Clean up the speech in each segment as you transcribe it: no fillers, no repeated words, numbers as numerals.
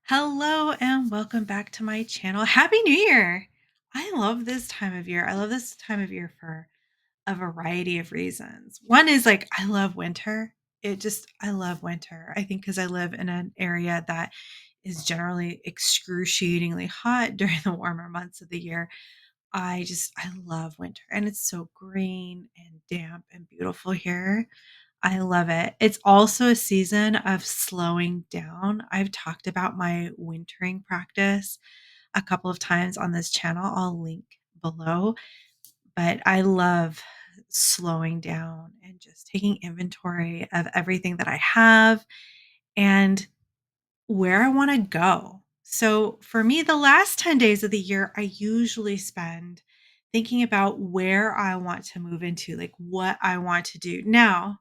Hello and welcome back to my channel. Happy New Year! I love this time of year. I love this time of year for a variety of reasons. One is like I love winter. I love winter. I think because I live in an area that is generally excruciatingly hot during the warmer months of the year. I love winter and it's so green and damp and beautiful here. I love it. It's also a season of slowing down. I've talked about my wintering practice a couple of times on this channel. I'll link below, but I love slowing down and just taking inventory of everything that I have and where I want to go. So for me, the last 10 days of the year, I usually spend thinking about where I want to move into, like what I want to do. Now,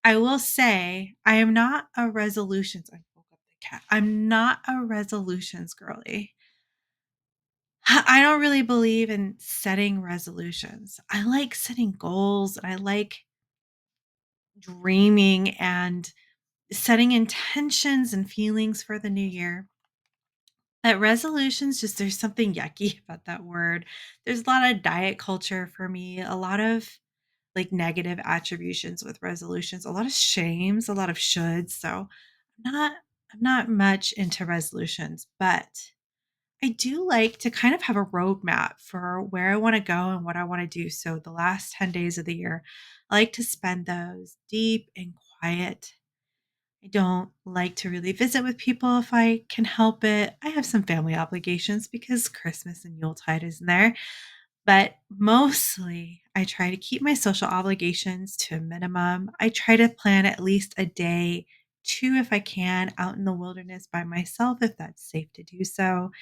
I will say I am not a resolutions I woke up the cat. I'm not a resolutions girly. I don't really believe in setting resolutions. I like setting goals and I like dreaming and setting intentions and feelings for the new year. But resolutions, just there's something yucky about that word. There's a lot of diet culture for me, a lot of like negative attributions with resolutions, a lot of shames, a lot of shoulds. So not I'm not much into resolutions, but I do like to kind of have a roadmap for where I want to go and what I want to do. So the last 10 days of the year, I like to spend those deep and quiet. I don't like to really visit with people if I can help it. I have some family obligations because Christmas and Yuletide is in there. But mostly, I try to keep my social obligations to a minimum. I try to plan at least a day, two if I can, out in the wilderness by myself, if that's safe to do so,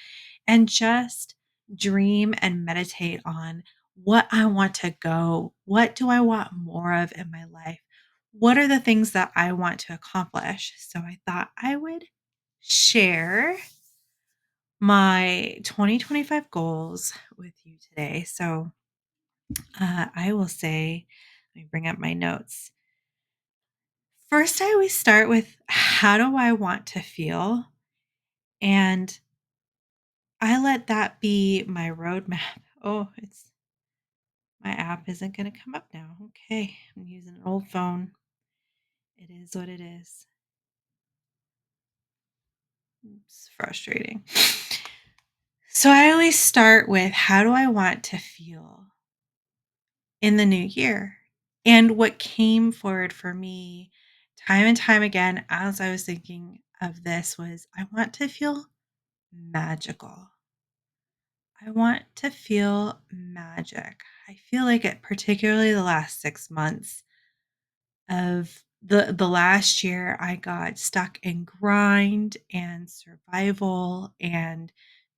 and just dream and meditate on what I want to go. What do I want more of in my life? What are the things that I want to accomplish? So I thought I would share my 2025 goals with you today. So I will say, let me bring up my notes. First, I always start with how do I want to feel? And I let that be my roadmap. Oh, my app isn't going to come up now. Okay, I'm using an old phone. It is what it is. It's frustrating. So I always start with how do I want to feel in the new year? And what came forward for me time and time again as I was thinking of this was I want to feel magical. I want to feel magic. I feel like it, particularly the last 6 months of the last year, I got stuck in grind and survival and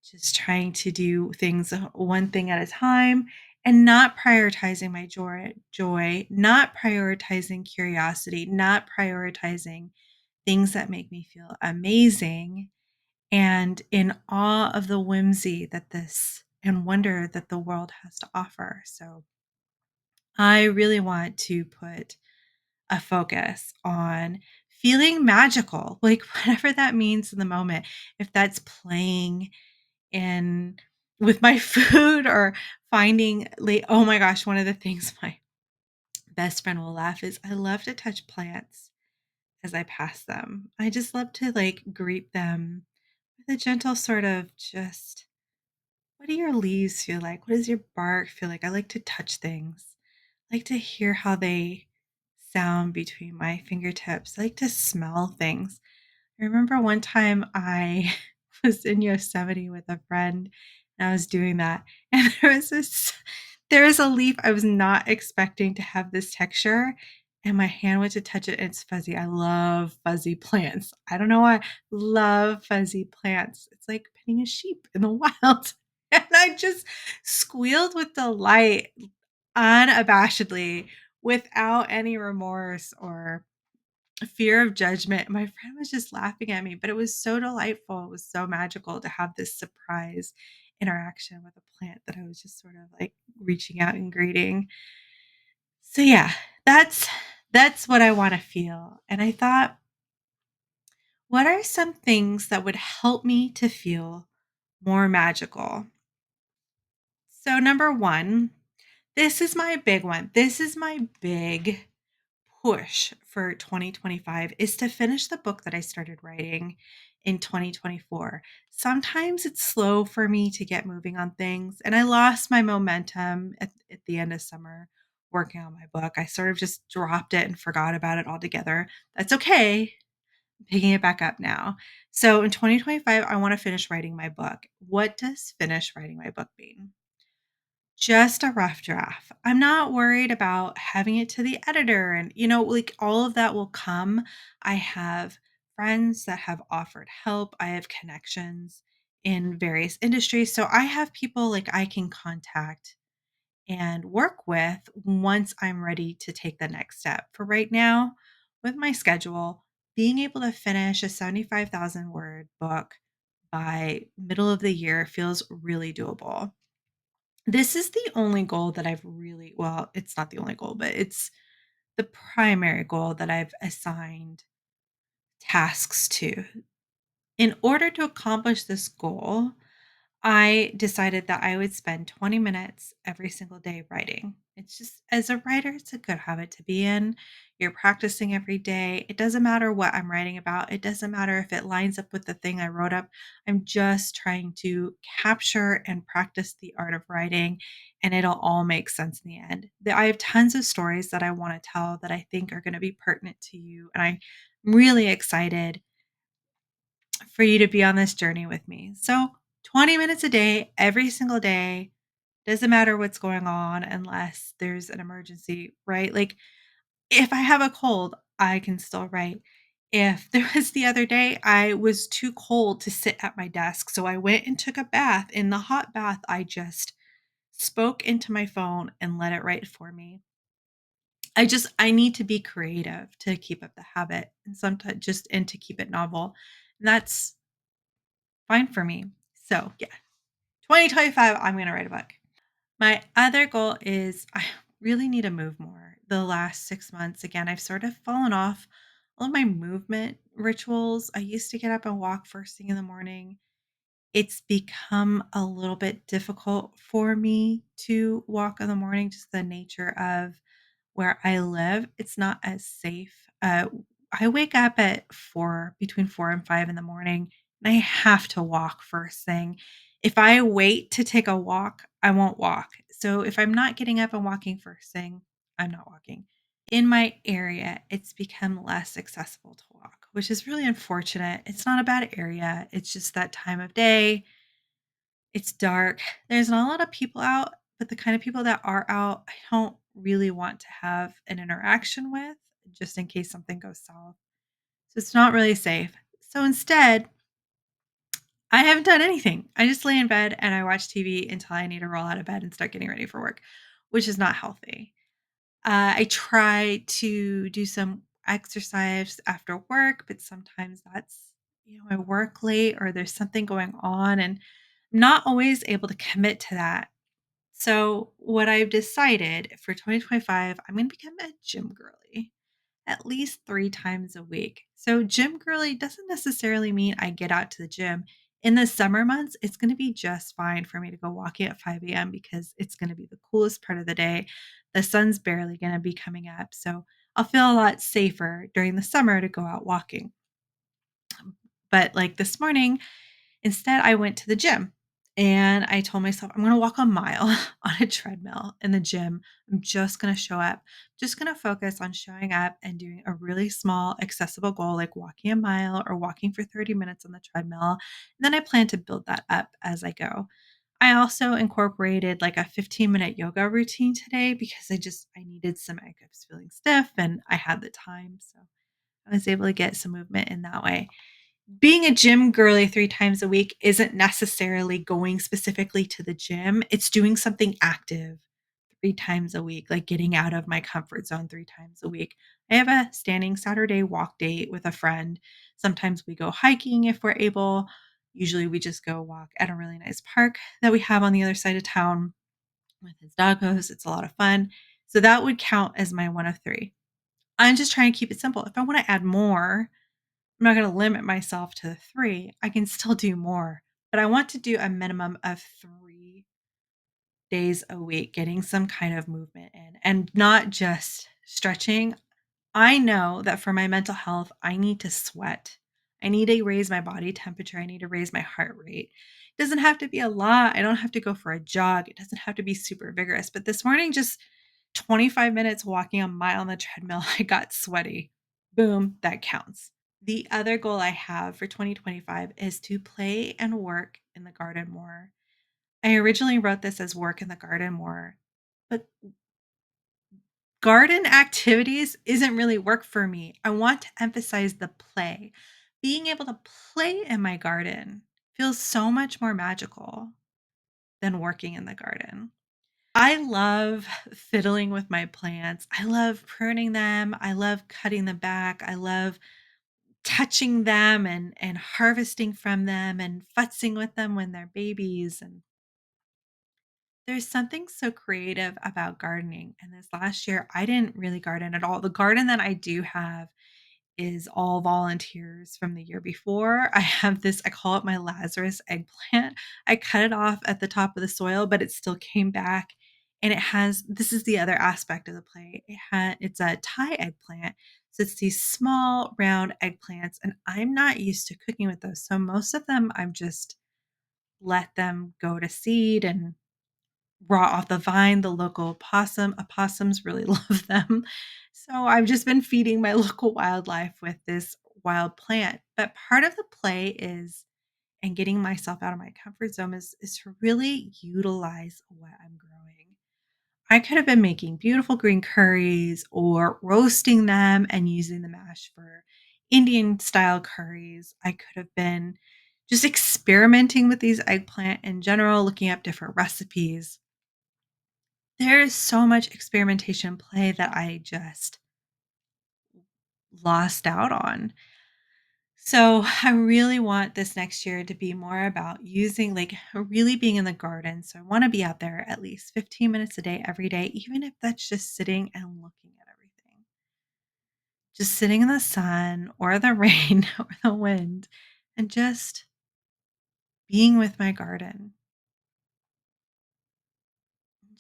just trying to do things one thing at a time and not prioritizing my joy, not prioritizing curiosity, not prioritizing things that make me feel amazing and in awe of the whimsy that this and wonder that the world has to offer. So I really want to put a focus on feeling magical, like whatever that means in the moment. If that's playing in with my food or finding like, oh my gosh, one of the things my best friend will laugh is I love to touch plants as I pass them. I just love to like greet them with a gentle sort of just what do your leaves feel like? What does your bark feel like? I like to touch things. I like to hear how they sound between my fingertips. I like to smell things. I remember one time I was in Yosemite with a friend and I was doing that. And there was a leaf I was not expecting to have this texture. And my hand went to touch it and it's fuzzy. I love fuzzy plants. I don't know why. Love fuzzy plants. It's like petting a sheep in the wild. And I just squealed with delight unabashedly without any remorse or fear of judgment. My friend was just laughing at me, but it was so delightful. It was so magical to have this surprise interaction with a plant that I was just sort of like reaching out and greeting. So yeah, that's what I want to feel. And I thought What are some things that would help me to feel more magical? So, number one, this is my big one. This is my big push for 2025 is to finish the book that I started writing in 2024. Sometimes it's slow for me to get moving on things, and I lost my momentum at the end of summer working on my book. I sort of just dropped it and forgot about it altogether. That's okay. I'm picking it back up now. So in 2025, I want to finish writing my book. What does finish writing my book mean? Just a rough draft. I'm not worried about having it to the editor and, like all of that will come. I have friends that have offered help. I have connections in various industries. So I have people like I can contact and work with once I'm ready to take the next step. For right now, with my schedule, being able to finish a 75,000 word book by middle of the year feels really doable. This is the only goal that I've really well, it's not the only goal, but it's the primary goal that I've assigned tasks to. In order to accomplish this goal, I decided that I would spend 20 minutes every single day writing. It's just, as a writer, it's a good habit to be in. You're practicing every day. It doesn't matter what I'm writing about, it doesn't matter if it lines up with the thing I wrote up. I'm just trying to capture and practice the art of writing, and it'll all make sense in the end. I have tons of stories that I want to tell that I think are going to be pertinent to you. And I'm really excited for you to be on this journey with me. So, 20 minutes a day, every single day, doesn't matter what's going on unless there's an emergency, right? Like, if I have a cold, I can still write. If there was the other day, I was too cold to sit at my desk. So I went and took a bath. In the hot bath, I just spoke into my phone and let it write for me. I need to be creative to keep up the habit and sometimes just and to keep it novel. And that's fine for me. So, yeah, 2025, I'm going to write a book. My other goal is I really need to move more. The last 6 months, again, I've sort of fallen off all of my movement rituals. I used to get up and walk first thing in the morning. It's become a little bit difficult for me to walk in the morning, just the nature of where I live. It's not as safe. I wake up at between 4 and 5 in the morning, and I have to walk first thing. If I wait to take a walk, I won't walk. So if I'm not getting up and walking first thing, I'm not walking. In my area, it's become less accessible to walk, which is really unfortunate. It's not a bad area. It's just that time of day. It's dark. There's not a lot of people out, but the kind of people that are out, I don't really want to have an interaction with just in case something goes south. So it's not really safe. So instead, I haven't done anything. I just lay in bed and I watch TV until I need to roll out of bed and start getting ready for work, which is not healthy. I try to do some exercise after work, but sometimes I work late or there's something going on and I'm not always able to commit to that. So, what I've decided for 2025, I'm going to become a gym girly at least 3 times a week. So, gym girly doesn't necessarily mean I get out to the gym. In the summer months, it's going to be just fine for me to go walking at 5 a.m. because it's going to be the coolest part of the day. The sun's barely going to be coming up. So, I'll feel a lot safer during the summer to go out walking. But like this morning, instead, I went to the gym and I told myself, I'm going to walk a mile on a treadmill in the gym. I'm just going to show up, just going to focus on showing up and doing a really small, accessible goal like walking a mile or walking for 30 minutes on the treadmill. And then I plan to build that up as I go. I also incorporated like a 15-minute yoga routine today because I needed some, I was feeling stiff and I had the time. So I was able to get some movement in that way. Being a gym girly 3 times a week isn't necessarily going specifically to the gym. It's doing something active 3 times a week, like getting out of my comfort zone 3 times a week. I have a standing Saturday walk date with a friend. Sometimes we go hiking if we're able. Usually we just go walk at a really nice park that we have on the other side of town with his doggos. It's a lot of fun. So that would count as my one of 3. I'm just trying to keep it simple. If I want to add more, I'm not going to limit myself to 3. I can still do more, but I want to do a minimum of 3 days a week, getting some kind of movement in and not just stretching. I know that for my mental health, I need to sweat. I need to raise my body temperature. I need to raise my heart rate. It doesn't have to be a lot. I don't have to go for a jog. It doesn't have to be super vigorous. But this morning, just 25 minutes walking a mile on the treadmill, I got sweaty. Boom, that counts. The other goal I have for 2025 is to play and work in the garden more. I originally wrote this as work in the garden more, but garden activities isn't really work for me. I want to emphasize the play. Being able to play in my garden feels so much more magical than working in the garden. I love fiddling with my plants. I love pruning them. I love cutting them back. I love touching them and harvesting from them and futzing with them when they're babies. And there's something so creative about gardening. And this last year, I didn't really garden at all. The garden that I do have is all volunteers from the year before. I have this, I call it my Lazarus eggplant. I cut it off at the top of the soil, but it still came back. And it has, this is the other aspect of the play. It's a Thai eggplant. So it's these small round eggplants, and I'm not used to cooking with those. So most of them, I've just let them go to seed and raw off the vine. The local opossums really love them. So I've just been feeding my local wildlife with this wild plant. But part of the play is and getting myself out of my comfort zone is to really utilize what I'm growing. I could have been making beautiful green curries or roasting them and using the mash for Indian style curries. I could have been just experimenting with these eggplant in general, looking up different recipes. There is so much experimentation play that I just lost out on. So, I really want this next year to be more about using like really being in the garden. So, I want to be out there at least 15 minutes a day every day, even if that's just sitting and looking at everything. Just sitting in the sun or the rain or the wind and just being with my garden.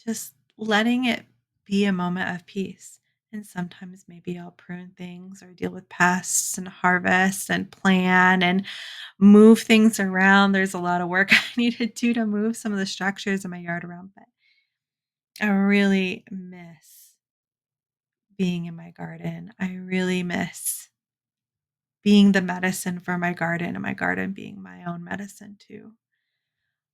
Just letting it be a moment of peace. And sometimes maybe I'll prune things or deal with pests and harvest and plan and move things around. There's a lot of work I need to do to move some of the structures in my yard around, but I really miss being in my garden. I really miss being the medicine for my garden and my garden being my own medicine too.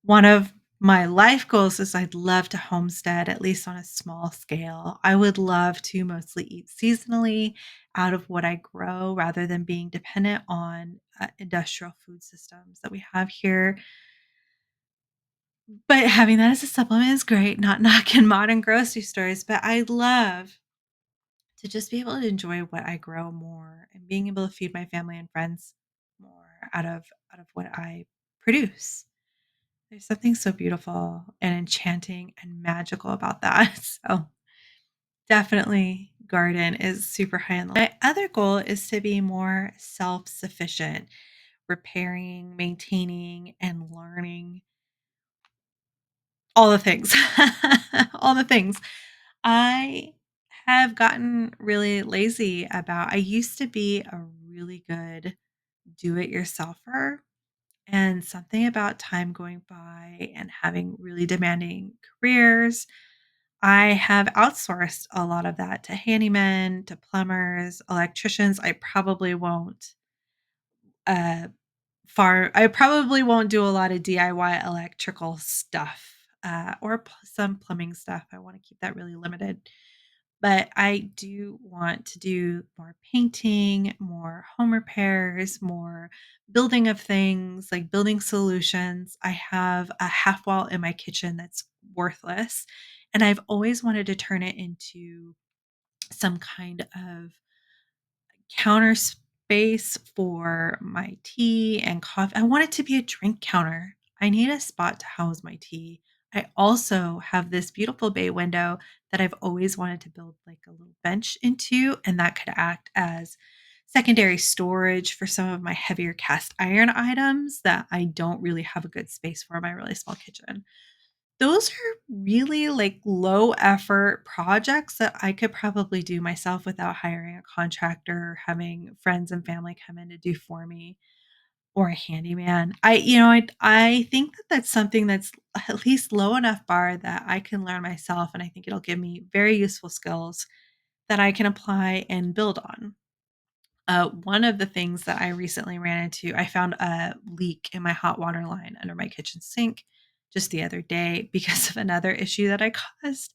One of my life goals is I'd love to homestead, at least on a small scale. I would love to mostly eat seasonally out of what I grow rather than being dependent on industrial food systems that we have here. But having that as a supplement is great, not knocking modern grocery stores, but I love to just be able to enjoy what I grow more and being able to feed my family and friends more out of what I produce. There's something so beautiful and enchanting and magical about that. So, definitely garden is super high on the list. My other goal is to be more self-sufficient, repairing, maintaining, and learning all the things. All the things. I have gotten really lazy about I used to be a really good do-it-yourselfer. And something about time going by and having really demanding careers, I have outsourced a lot of that to handymen, to plumbers, electricians. Uh, I probably won't do a lot of DIY electrical stuff or some plumbing stuff. I want to keep that really limited. But I do want to do more painting, more home repairs, more building of things, like building solutions. I have a half wall in my kitchen that's worthless, and I've always wanted to turn it into some kind of counter space for my tea and coffee. I want it to be a drink counter. I need a spot to house my tea. I also have this beautiful bay window that I've always wanted to build like a little bench into, and that could act as secondary storage for some of my heavier cast iron items that I don't really have a good space for in my really small kitchen. Those are really, like, low effort projects that I could probably do myself without hiring a contractor or having friends and family come in to do for me or a handyman. I think that that's something that's at least low enough bar that I can learn myself, and I think it'll give me very useful skills that I can apply and build on. One of the things that I recently ran into, I found a leak in my hot water line under my kitchen sink just the other day because of another issue that I caused.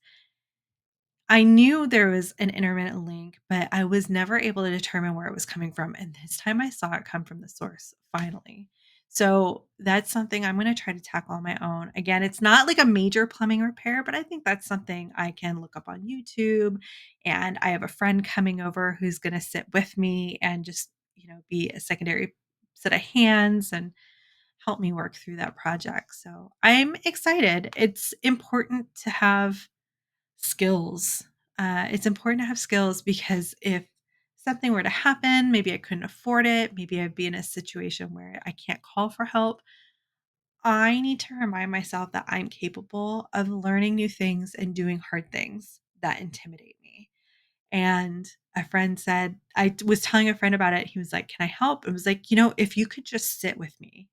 I knew there was an intermittent link, but I was never able to determine where it was coming from. And this time I saw it come from the source finally. So that's something I'm going to try to tackle on my own. Again, it's not like a major plumbing repair, but I think that's something I can look up on YouTube. And I have a friend coming over who's going to sit with me and just, be a secondary set of hands and help me work through that project. So I'm excited. It's important to have skills. It's important to have skills because if something were to happen, maybe I couldn't afford it, maybe I'd be in a situation where I can't call for help. I need to remind myself that I'm capable of learning new things and doing hard things that intimidate me. And a friend said, I was telling a friend about it. He was like, "Can I help?" It was like, if you could just sit with me,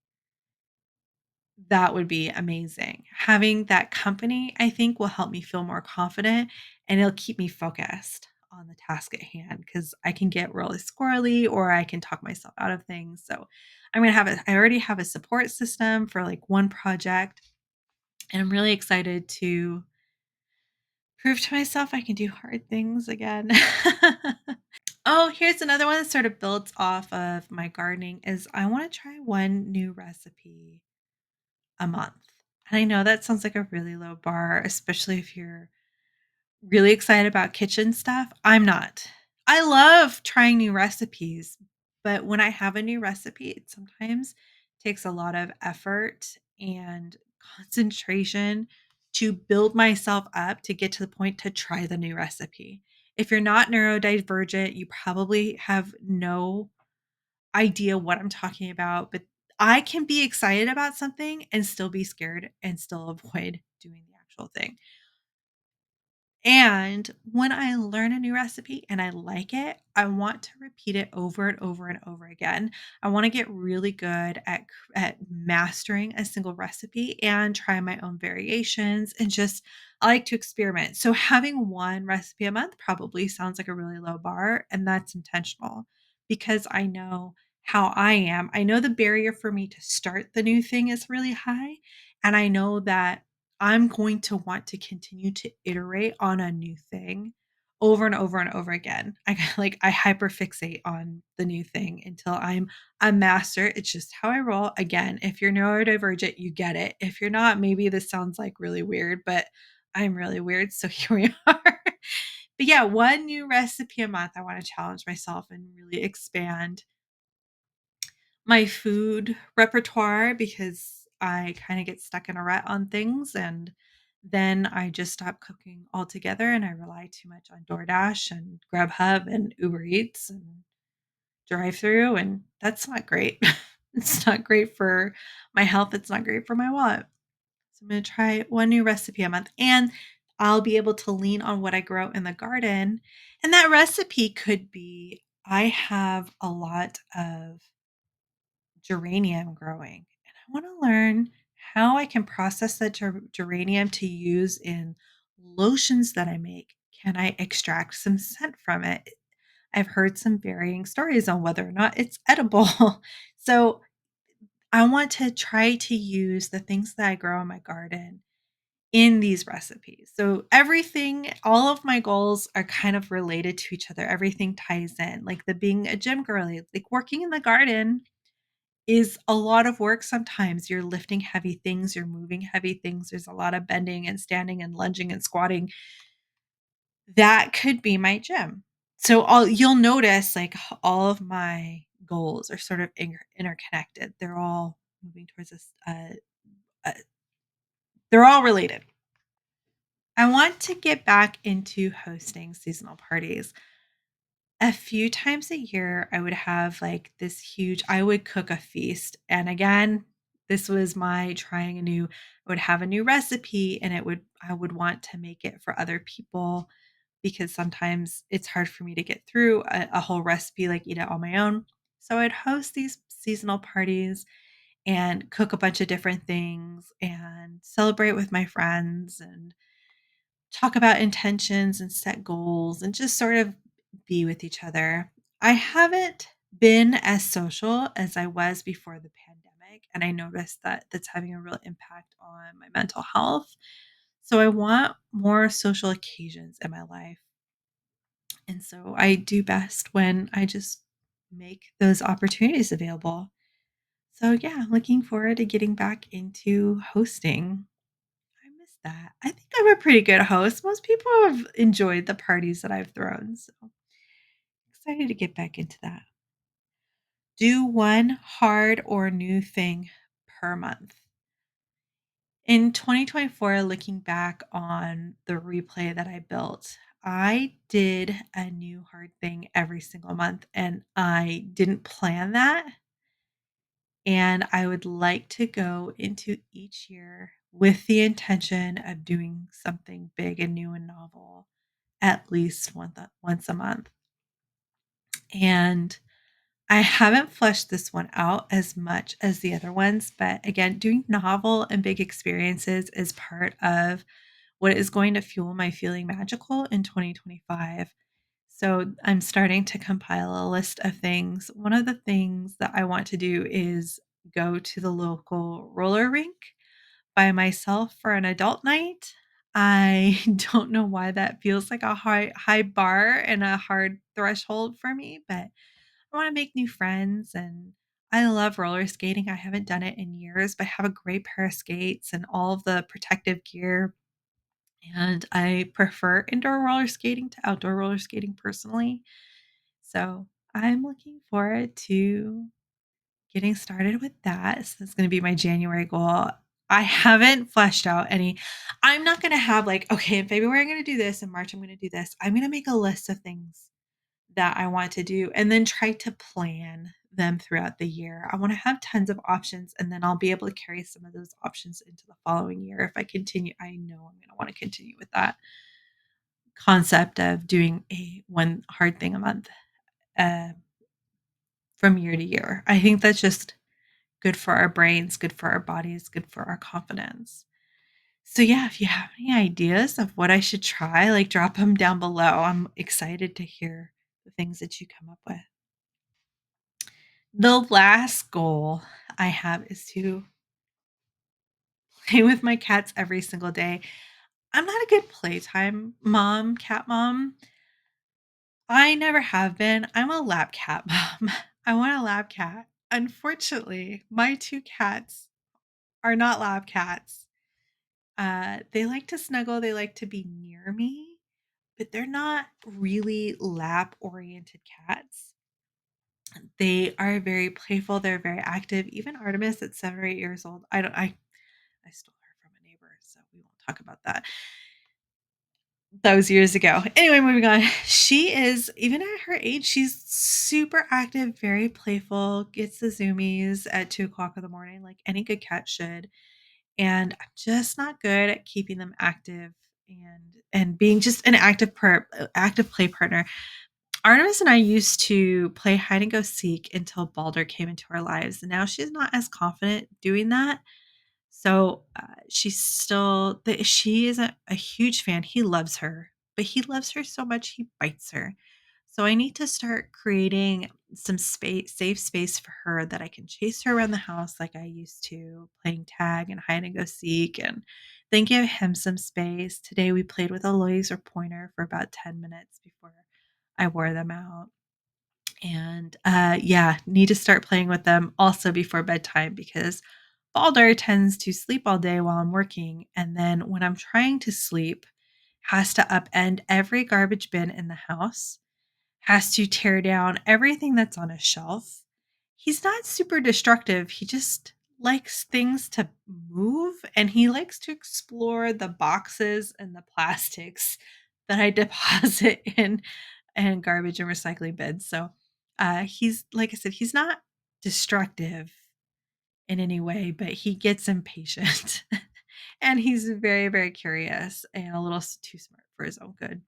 that would be amazing. Having that company, I think, will help me feel more confident and it'll keep me focused on the task at hand because I can get really squirrely or I can talk myself out of things. So I already have a support system for like one project, and I'm really excited to prove to myself I can do hard things again. Oh, here's another one that sort of builds off of my gardening is I want to try one new recipe a month. And I know that sounds like a really low bar, especially if you're really excited about kitchen stuff. I'm not. I love trying new recipes, but when I have a new recipe, it sometimes takes a lot of effort and concentration to build myself up to get to the point to try the new recipe. If you're not neurodivergent, you probably have no idea what I'm talking about, but I can be excited about something and still be scared and still avoid doing the actual thing. And when I learn a new recipe and I like it, I want to repeat it over and over and over again. I want to get really good at mastering a single recipe and try my own variations and just I like to experiment. So having one recipe a month probably sounds like a really low bar, and that's intentional because I know how I am. I know the barrier for me to start the new thing is really high, and I know that I'm going to want to continue to iterate on a new thing over and over and over again. I hyperfixate on the new thing until I'm a master. It's just how I roll. Again, if you're neurodivergent, you get it. If you're not, maybe this sounds like really weird, but I'm really weird. So here we are. But yeah, one new recipe a month. I want to challenge myself and really expand my food repertoire because I kind of get stuck in a rut on things and then I just stop cooking altogether and I rely too much on DoorDash and Grubhub and Uber Eats and drive through, and that's not great. It's not great for my health. It's not great for my wallet. So I'm going to try one new recipe a month and I'll be able to lean on what I grow in the garden. And that recipe could be I have a lot of geranium growing. And I want to learn how I can process that geranium to use in lotions that I make. Can I extract some scent from it? I've heard some varying stories on whether or not it's edible. So I want to try to use the things that I grow in my garden in these recipes. So everything, all of my goals are kind of related to each other. Everything ties in, like the being a gym girly, like working in the garden is a lot of work sometimes. You're lifting heavy things, you're moving heavy things. There's a lot of bending and standing and lunging and squatting. That could be my gym. So all you'll notice like all of my goals are sort of interconnected. They're all moving towards this uh, they're all related. I want to get back into hosting seasonal parties. a few times a year, I would have like this huge, I would cook a feast. And again, this was my trying a new, I would have a new recipe and I would want to make it for other people because sometimes it's hard for me to get through a whole recipe, like eat it on my own. So I'd host these seasonal parties and cook a bunch of different things and celebrate with my friends and talk about intentions and set goals and just sort of be with each other. I haven't been as social as I was before the pandemic, and I noticed that that's having a real impact on my mental health. So I want more social occasions in my life. And so I do best when I just make those opportunities available. So yeah, I'm looking forward to getting back into hosting. I miss that. I think I'm a pretty good host. Most people have enjoyed the parties that I've thrown, so excited to get back into that. Do one hard or new thing per month. In 2024, looking back on the replay that I built, I did a new hard thing every single month and I didn't plan that. And I would like to go into each year with the intention of doing something big and new and novel at least once a month. And I haven't fleshed this one out as much as the other ones, but again, doing novel and big experiences is part of what is going to fuel my feeling magical in 2025. So I'm starting to compile a list of things. One of the things that I want to do is go to the local roller rink by myself for an adult night. I don't know why that feels like a high bar and a hard threshold for me, but I want to make new friends and I love roller skating. I haven't done it in years, but I have a great pair of skates and all of the protective gear. And I prefer indoor roller skating to outdoor roller skating personally. So I'm looking forward to getting started with that. So that's going to be my January goal. I haven't fleshed out any. I'm not going to have like, okay, in February, I'm going to do this. In March, I'm going to do this. I'm going to make a list of things that I want to do and then try to plan them throughout the year. I want to have tons of options and then I'll be able to carry some of those options into the following year. If I continue, I know I'm going to want to continue with that concept of doing a one hard thing a month uh, from year to year. I think that's just good for our brains, good for our bodies, good for our confidence. So, yeah, if you have any ideas of what I should try, like drop them down below. I'm excited to hear the things that you come up with. The last goal I have is to play with my cats every single day. I'm not a good playtime mom, cat mom. I never have been. I'm a lab cat mom. I want a lab cat. Unfortunately, my two cats are not lab cats. They like to snuggle, they like to be near me, but they're not really lab oriented cats. They are very playful, they're very active. Even Artemis at 7 or 8 years old, I stole her from a neighbor, so we won't talk about that. That was years ago. Anyway, moving on. She is, even at her age, she's super active, very playful, gets the zoomies at 2 o'clock in the morning, like any good cat should. And I'm just not good at keeping them active and being just an active play partner. Artemis and I used to play hide and go seek until Balder came into our lives, and now she's not as confident doing that. So she's still, she isn't a huge fan. He loves her, but he loves her so much he bites her. So I need to start creating some space, safe space for her that I can chase her around the house like I used to, playing tag and hide and go seek, and then give him some space. Today we played with a laser pointer for about 10 minutes before I wore them out. And yeah, need to start playing with them also before bedtime because Balder tends to sleep all day while I'm working. And then when I'm trying to sleep, has to upend every garbage bin in the house, has to tear down everything that's on a shelf. He's not super destructive. He just likes things to move and he likes to explore the boxes and the plastics that I deposit in and garbage and recycling bins. So he's, like I said, he's not destructive in any way, but he gets impatient. And he's very, very curious and a little too smart for his own good.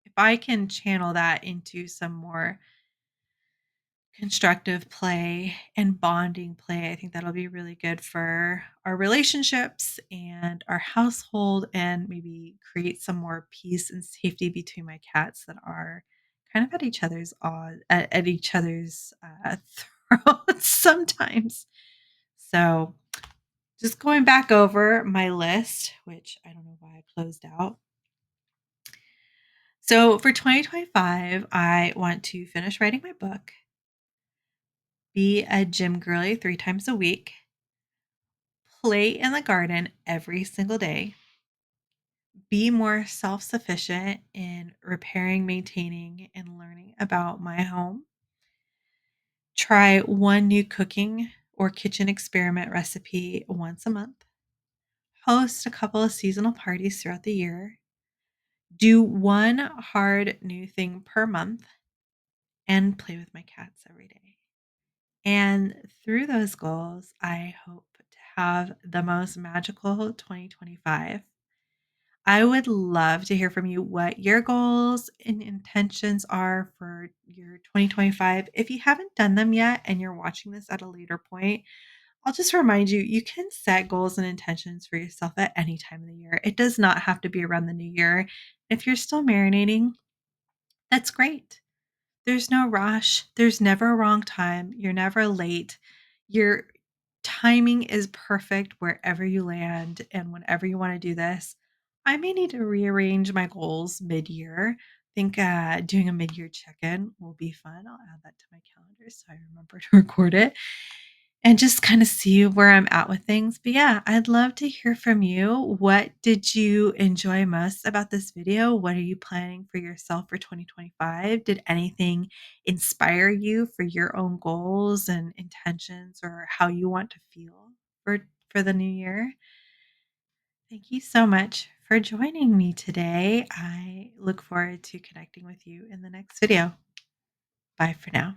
If I can channel that into some more constructive play and bonding play, I think that'll be really good for our relationships and our household, and maybe create some more peace and safety between my cats that are kind of at each other's at each other's throats sometimes. So, just going back over my list, which I don't know why I closed out. So for 2025, I want to finish writing my book, be a gym girly 3 times a week, play in the garden every single day, be more self sufficient in repairing, maintaining, and learning about my home, try one new cooking or kitchen experiment recipe once a month, host a couple of seasonal parties throughout the year, do one hard new thing per month, and play with my cats every day. And through those goals, I hope to have the most magical 2025. I would love to hear from you what your goals and intentions are for your 2025. If you haven't done them yet and you're watching this at a later point, I'll just remind you, you can set goals and intentions for yourself at any time of the year. It does not have to be around the new year. If you're still marinating, that's great. There's no rush. There's never a wrong time. You're never late. Your timing is perfect wherever you land and whenever you want to do this. I may need to rearrange my goals mid-year. I think doing a mid-year check-in will be fun. I'll add that to my calendar so I remember to record it and just kind of see where I'm at with things. But yeah, I'd love to hear from you. What did you enjoy most about this video? What are you planning for yourself for 2025? Did anything inspire you for your own goals and intentions, or how you want to feel for the new year? Thank you so much for joining me today. I look forward to connecting with you in the next video. Bye for now.